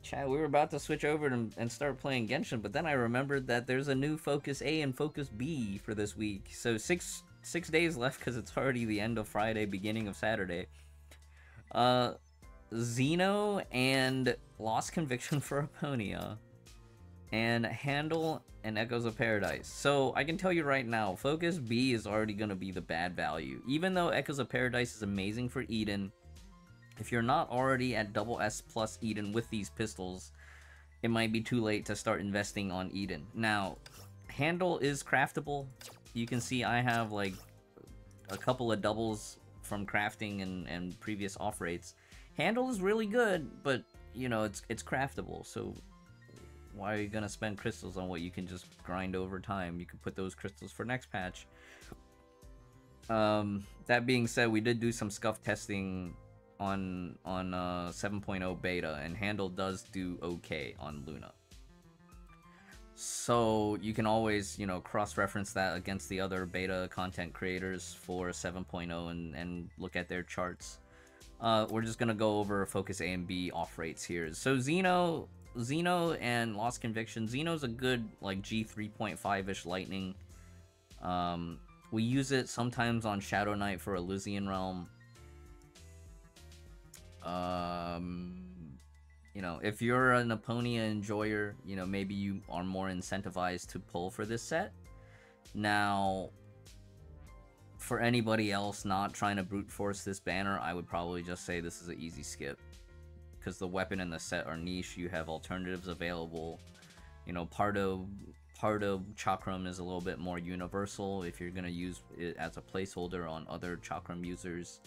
Chad, we were about to switch over and start playing Genshin, but then I remembered that there's a new Focus A and Focus B for this week. So six days left because it's already the end of Friday, beginning of Saturday. Xeno and Lost Conviction for Eponia. And Handle and Echoes of Paradise. So I can tell you right now, Focus B is already going to be the bad value. Even though Echoes of Paradise is amazing for Eden, if you're not already at double S plus Eden with these pistols, it might be too late to start investing on Eden. Now, Handle is craftable. You can see I have like a couple of doubles from crafting and previous off rates. Handle is really good, but you know, it's craftable, so why are you gonna spend crystals on what you can just grind over time? You can put those crystals for next patch. That being said, we did do some scuff testing on 7.0 beta, and Handle does do okay on Luna. So you can always, you know, cross-reference that against the other beta content creators for 7.0 and look at their charts. We're just gonna go over Focus A and B off rates here. So Xeno and Lost Conviction. Xeno's a good like G3.5-ish lightning. We use it sometimes on Shadow Knight for Elysian Realm. You know, if you're an Eponia enjoyer, you know, maybe you are more incentivized to pull for this set. Now, for anybody else not trying to brute force this banner, I would probably just say this is an easy skip. Because the weapon and the set are niche, you have alternatives available. You know, part of Chakram is a little bit more universal if you're going to use it as a placeholder on other Chakram users.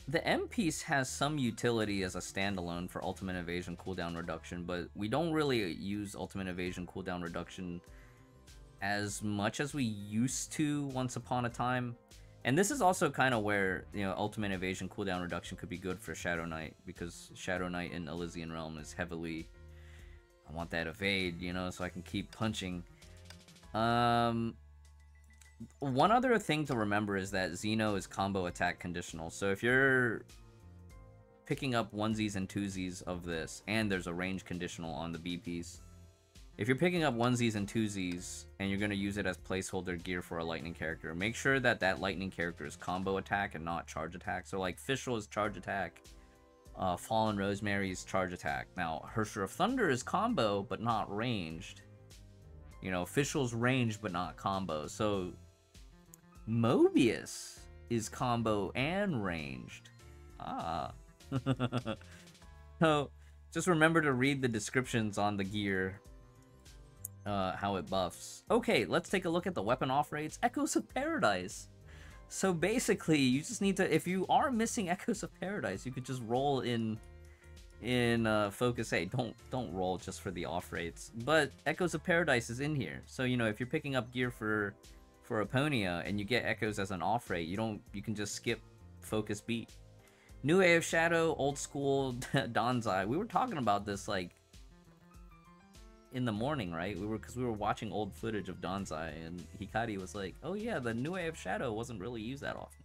The M piece has some utility as a standalone for ultimate evasion cooldown reduction, but we don't really use ultimate evasion cooldown reduction as much as we used to once upon a time. And this is also kind of where, you know, ultimate evasion cooldown reduction could be good for Shadow Knight, because Shadow Knight in Elysian Realm is heavily, I want that evade, you know, so I can keep punching. One other thing to remember is that Xeno is combo attack conditional. So if you're picking up onesies and twosies of this, and there's a range conditional on the B piece, if you're picking up onesies and twosies and you're going to use it as placeholder gear for a lightning character, make sure that that lightning character is combo attack and not charge attack. So like Fischl is charge attack, Fallen Rosemary is charge attack. Now Hersher of Thunder is combo but not ranged. You know, Fischl's ranged but not combo. So Mobius is combo and ranged. So just remember to read the descriptions on the gear, how it buffs. Okay, let's take a look at the weapon off rates. Echoes of Paradise. So basically, you just need to, if you are missing Echoes of Paradise, you could just roll in Focus A. Don't roll just for the off rates. But Echoes of Paradise is in here. So, you know, if you're picking up gear for Eponia and you get Echoes as an off rate, you can just skip Focus B. New Age of Shadow, old school Danzai. We were talking about this like in the morning, right? Because we were watching old footage of Danzai, and Hikari was like, "Oh yeah, the New Age of Shadow wasn't really used that often."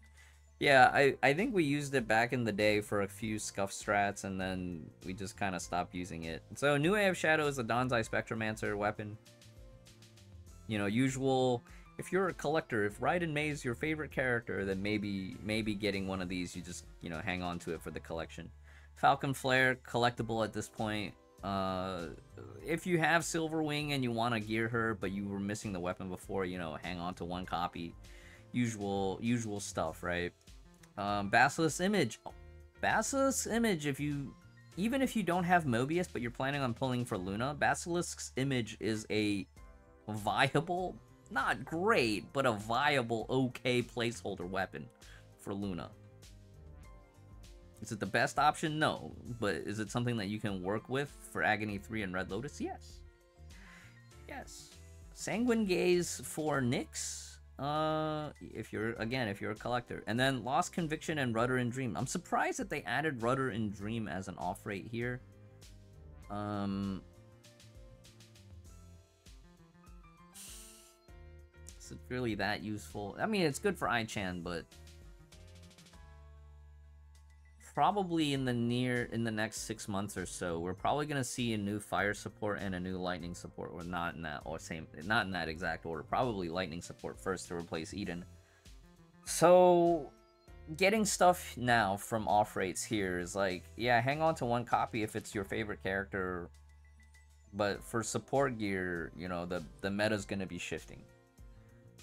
Yeah, I think we used it back in the day for a few scuff strats, and then we just kind of stopped using it. So New Age of Shadow is a Danzai Spectromancer weapon. You know, usual. If you're a collector, if Raiden Mei is your favorite character, then maybe getting one of these, you just, you know, hang on to it for the collection. Falcon Flare, collectible at this point. If you have Silverwing and you want to gear her, but you were missing the weapon before, you know, hang on to one copy. Usual stuff, right? Basilisk Image. Basilisk's Image, even if you don't have Mobius, but you're planning on pulling for Luna, Basilisk's Image is a viable, not great, but a viable, okay placeholder weapon for Luna. Is it the best option? No. But is it something that you can work with for Agony 3 and Red Lotus? Yes. Yes. Sanguine Gaze for Nyx. If you're a collector. And then Lost Conviction and Rudder and Dream. I'm surprised that they added Rudder and Dream as an off rate here. Is it really that useful? I mean, it's good for Ai-chan, but probably in the next 6 months or so, we're probably gonna see a new fire support and a new lightning support. Or not in that exact order. Probably lightning support first to replace Eden. So getting stuff now from off rates here is like, yeah, hang on to one copy if it's your favorite character. But for support gear, you know, the meta's gonna be shifting.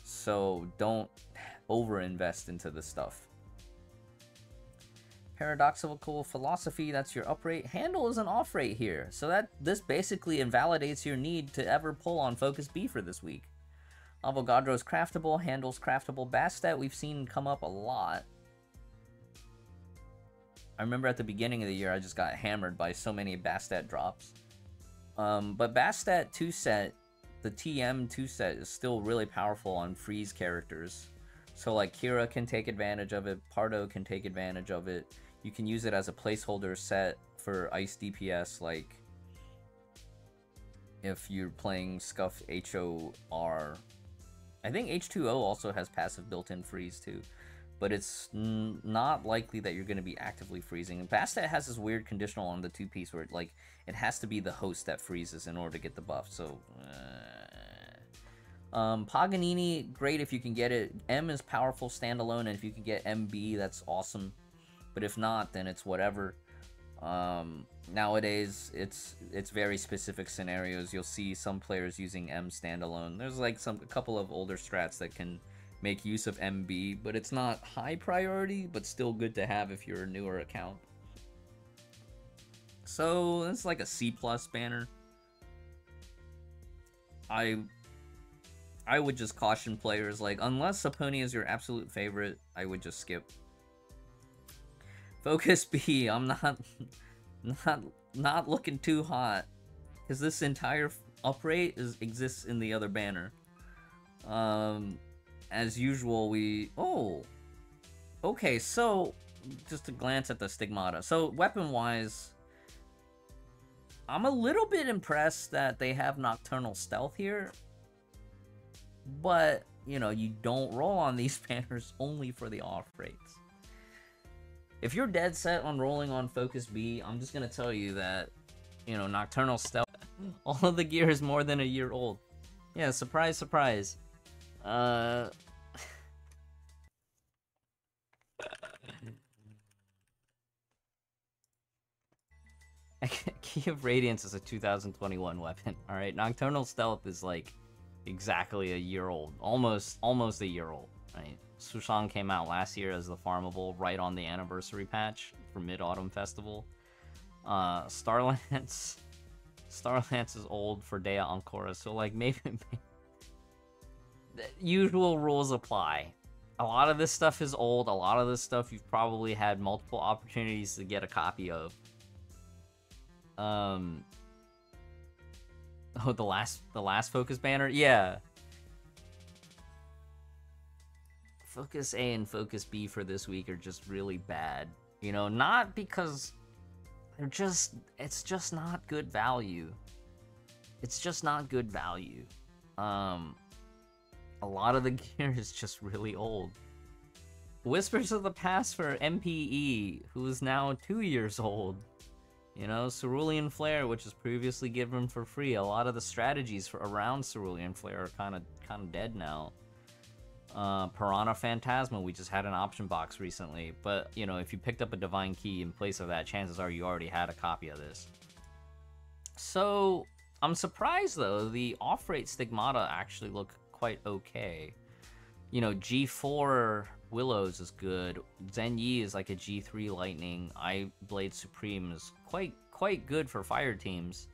So don't over-invest into this stuff. Paradoxical philosophy, that's your up rate. Handle is an off rate here. So this basically invalidates your need to ever pull on Focus B for this week. Avogadro's craftable, Handle's craftable. Bastet we've seen come up a lot. I remember at the beginning of the year I just got hammered by so many Bastet drops. But Bastet 2-set, the TM 2-set is still really powerful on freeze characters. So like Kira can take advantage of it, Pardo can take advantage of it. You can use it as a placeholder set for ice DPS, like if you're playing Scuff HOR. I think H2O also has passive built-in freeze too, but it's not likely that you're going to be actively freezing. And Bastet has this weird conditional on the 2-piece where it has to be the host that freezes in order to get the buff, so... Paganini, great if you can get it. M is powerful standalone, and if you can get MB, that's awesome. But if not, then it's whatever. Nowadays, it's very specific scenarios. You'll see some players using M standalone. There's like a couple of older strats that can make use of MB, but it's not high priority, but still good to have if you're a newer account. So it's like a C+ banner. I would just caution players, like, unless Saponi is your absolute favorite, I would just skip. Focus B, I'm not looking too hot, because this entire uprate exists in the other banner. As usual, okay, so, just to glance at the stigmata. So, weapon-wise, I'm a little bit impressed that they have Nocturnal Stealth here. But, you know, you don't roll on these banners only for the off rates. If you're dead set on rolling on Focus B, I'm just gonna tell you that, you know, Nocturnal Stealth, all of the gear is more than a year old. Yeah, surprise, surprise. Key of Radiance is a 2021 weapon. Alright, Nocturnal Stealth is like exactly a year old. Almost a year old, right? Sushan came out last year as the farmable right on the anniversary patch for Mid-Autumn Festival. Starlance is old for Dea Ancora, so like maybe the usual rules apply. A lot of this stuff is old, a lot of this stuff you've probably had multiple opportunities to get a copy of. Oh, the last Focus banner? Yeah. Focus A and Focus B for this week are just really bad. You know, not because it's just not good value. It's just not good value. A lot of the gear is just really old. Whispers of the Past for MPE, who is now 2 years old. You know, Cerulean Flare, which is previously given for free. A lot of the strategies around Cerulean Flare are kind of dead now. Piranha Phantasma, we just had an option box recently. But, you know, if you picked up a Divine Key in place of that, chances are you already had a copy of this. So, I'm surprised, though. The off-rate Stigmata actually look quite okay. You know, G4 Willows is good. Zen Yi is like a G3 Lightning. Eye Blade Supreme is quite good for fire teams.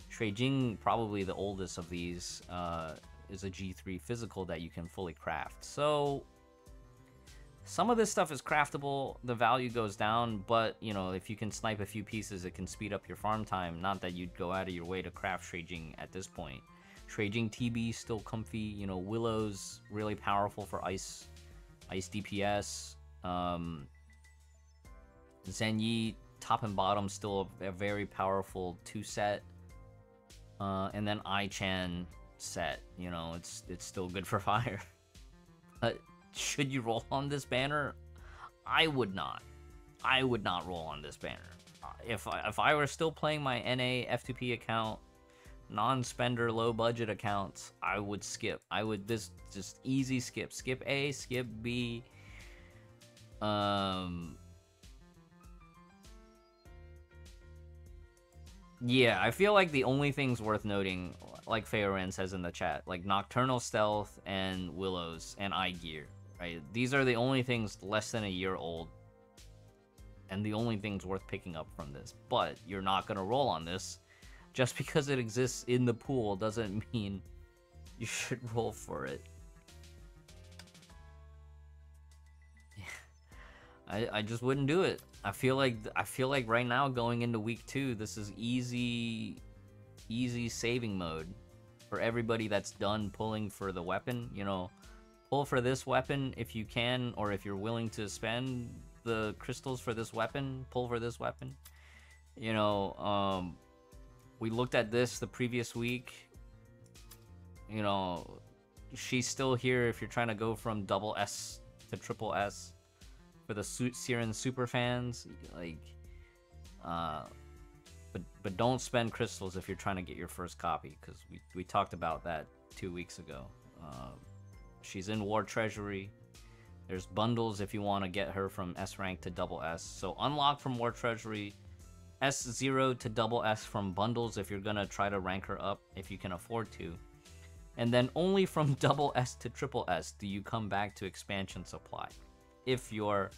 Shui Jing, probably the oldest of these, is a G3 physical that you can fully craft. So some of this stuff is craftable, the value goes down, but you know, if you can snipe a few pieces, it can speed up your farm time. Not that you'd go out of your way to craft Shui Jing at this point. Shui Jing TB still comfy, you know, Willow's really powerful for ice DPS. Zen Yi, top and bottom, still a very powerful 2-set. And then I-Chan set, you know, it's still good for fire. But should you roll on this banner? I would not. I would not roll on this banner. If I were still playing my NA F2P account, non-spender, low-budget accounts, I would skip. I would just easy skip. Skip A, skip B. Yeah, I feel like the only things worth noting, like Feoran says in the chat, like Nocturnal Stealth and Willows and Eye Gear, right? These are the only things less than a year old, and the only things worth picking up from this. But you're not gonna roll on this. Just because it exists in the pool doesn't mean you should roll for it. Yeah. I just wouldn't do it. I feel like right now going into week 2, this is easy saving mode for everybody that's done pulling for the weapon. You know, pull for this weapon if you can, or if you're willing to spend the crystals for this weapon, pull for this weapon. You know, we looked at this the previous week. You know, she's still here if you're trying to go from double S to triple S. For the Siren super fans, like, but don't spend crystals if you're trying to get your first copy, because we talked about that 2 weeks ago. She's in War Treasury. There's bundles if you want to get her from S rank to double S. So unlock from War Treasury, S0 to double S from bundles if you're gonna try to rank her up if you can afford to. And then only from double S to triple S do you come back to expansion supply, if your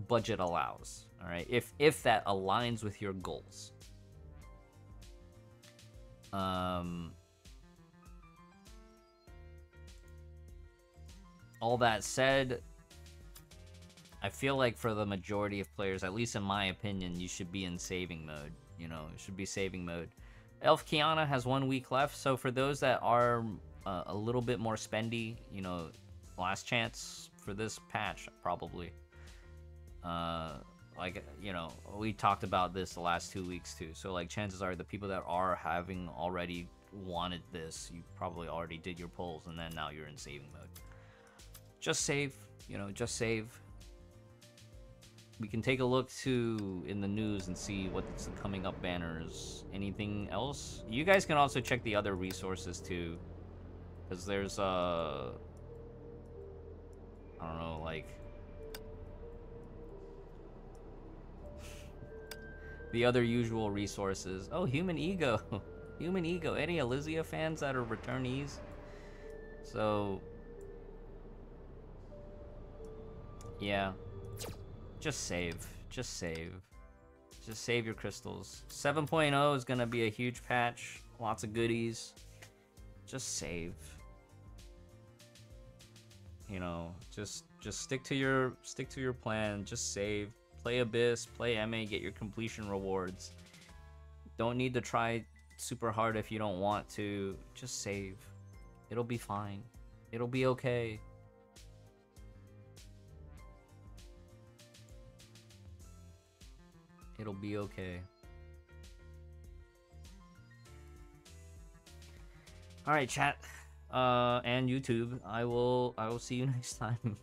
budget allows. All right, if that aligns with your goals. All that said, I feel like for the majority of players, at least in my opinion, you should be in saving mode. You know, it should be saving mode. Elf Kiana has 1 week left, so for those that are a little bit more spendy, you know, last chance for this patch, probably. Like, you know, we talked about this the last 2 weeks too, so like chances are the people that are having already wanted this, you probably already did your pulls, and then now you're in saving mode. Just save, you know, just save. We can take a look to in the news and see what's the coming up banners. Anything else? You guys can also check the other resources too, because there's I don't know, like the other usual resources. Oh, Human Ego. Human Ego. Any Elysia fans that are returnees? So yeah, just save. Just save. Just save your crystals. 7.0 is gonna be a huge patch. Lots of goodies. Just save. You know, just stick to your plan. Just save. Play Abyss, play MA, get your completion rewards. Don't need to try super hard if you don't want to. Just save. It'll be fine. It'll be okay. It'll be okay. All right, chat, and YouTube. I will see you next time.